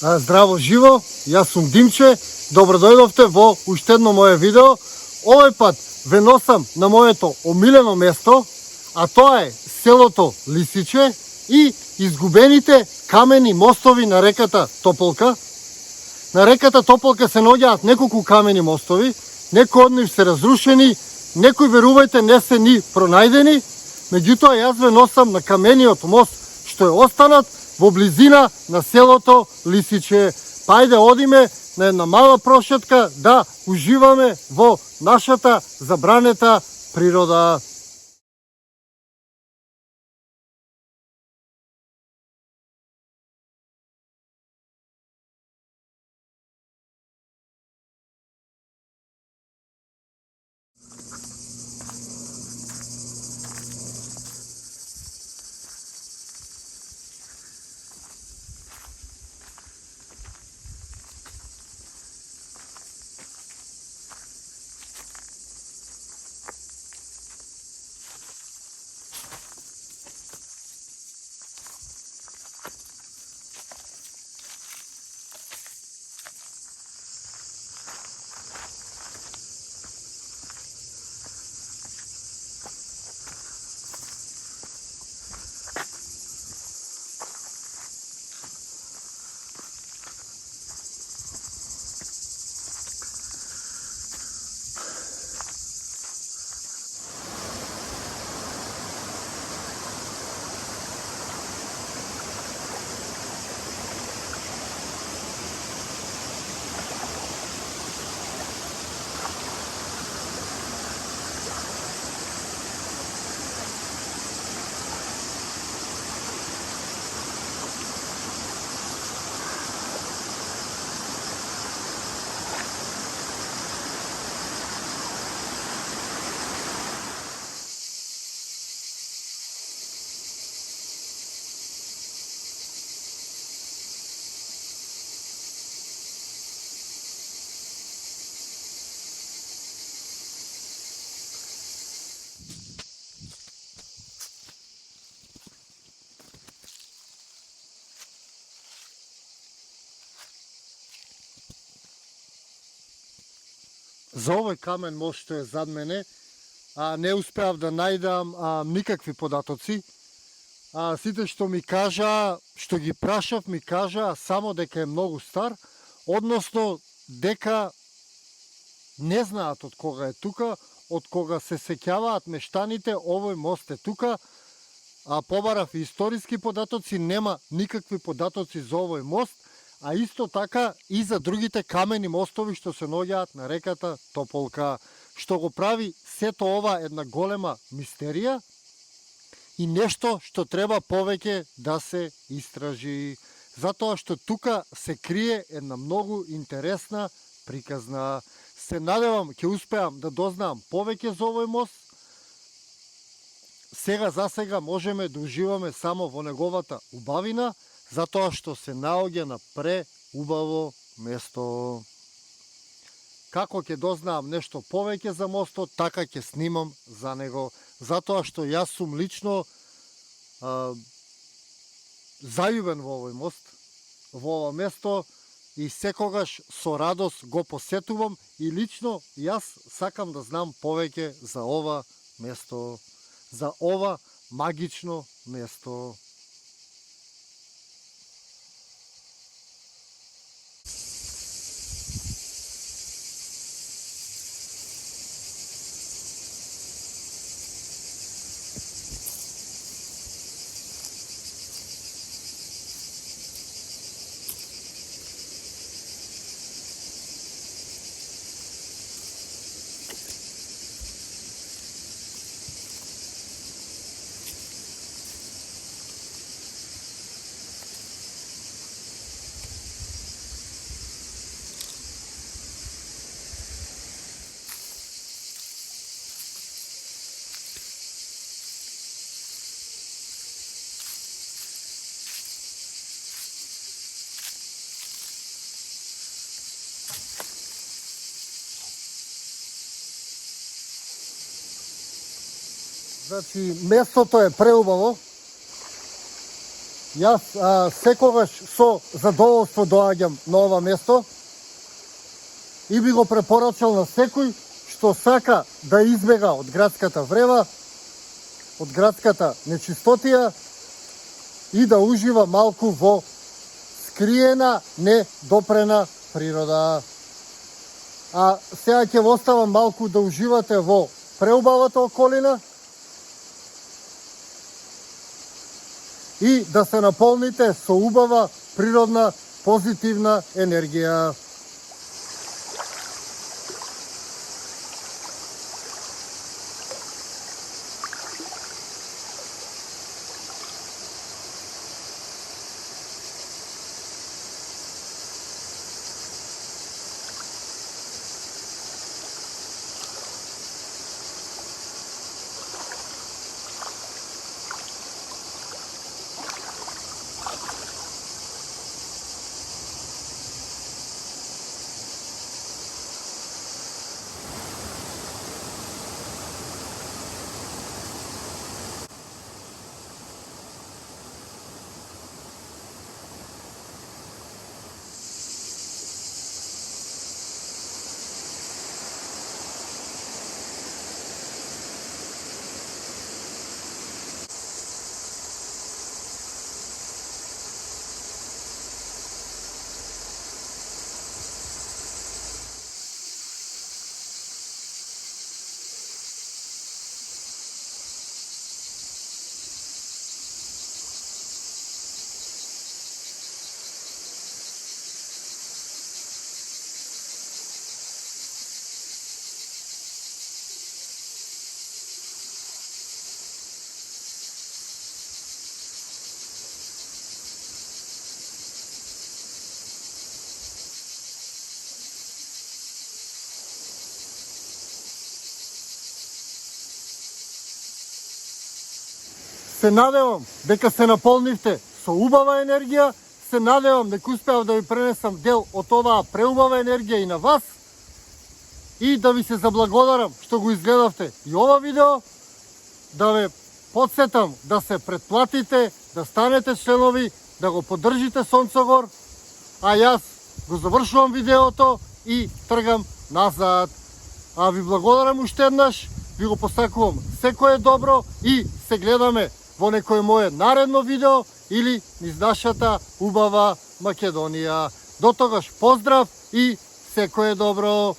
Здраво живо, јас сум Димче, добро дојдовте во уште едно моје видео. Овој пат ве носам на моето омилено место, а тоа е селото Лисиче и изгубените камени мостови на реката Тополка. На реката Тополка се наоѓаат неколку камени мостови, некои од нив се разрушени, некои, верувајте, не се ни пронајдени, меѓутоа јас ве носам на камениот мост што е останат во близина на селото Лисиче. Па ајде одиме на една мала прошетка да уживаме во нашата забранета природа. За овој камен мост што е зад мене, не успеав да најдам никакви податоци. Сите што ми кажа, што ги прашав, ми кажа само дека е многу стар, односно дека не знаат од кога е тука, од кога се сеќаваат мештаните, овој мост е тука. Побарав и историски податоци, нема никакви податоци за овој мост, а исто така и за другите камени мостови што се наоѓаат на реката Тополка, што го прави сето ова една голема мистерија и нешто што треба повеќе да се истражи, затоа што тука се крие една многу интересна приказна. Се надевам ќе успеам да дознам повеќе за овој мост. За сега можеме да уживаме само во неговата убавина, затоа што се наоѓа на преубаво место. Како ќе дознавам нешто повеќе за мостот, така ќе снимам за него, затоа што јас сум лично зајубен во овој мост, во ова место и секогаш со радост го посетувам и лично јас сакам да знам повеќе за ова место, за ова магично место. Значи, местото е преубаво. Јас секогаш со задоволство доаѓам на ова место и би го препорачал на секој што сака да избега од градската врева, од градската нечистотија и да ужива малку во скриена, недопрена природа. А сега ќе го оставам малку да уживате во преубавата околина и да се наполните со убава, природна, позитивна енергија. Се надевам дека се наполнивте со убава енергија, се надевам дека успеав да ви пренесам дел од оваа преубава енергија и на вас и да ви се заблагодарам што го изгледавте и ова видео, да ве подсетам да се претплатите, да станете членови, да го поддржите Сонцогор, а јас го завршувам видеото и тргам назад. А ви благодарам уште еднаш, ви го посакувам секое добро и се гледаме во некој мое наредно видео или низ нашата убава Македонија. До тогаш поздрав и секое добро!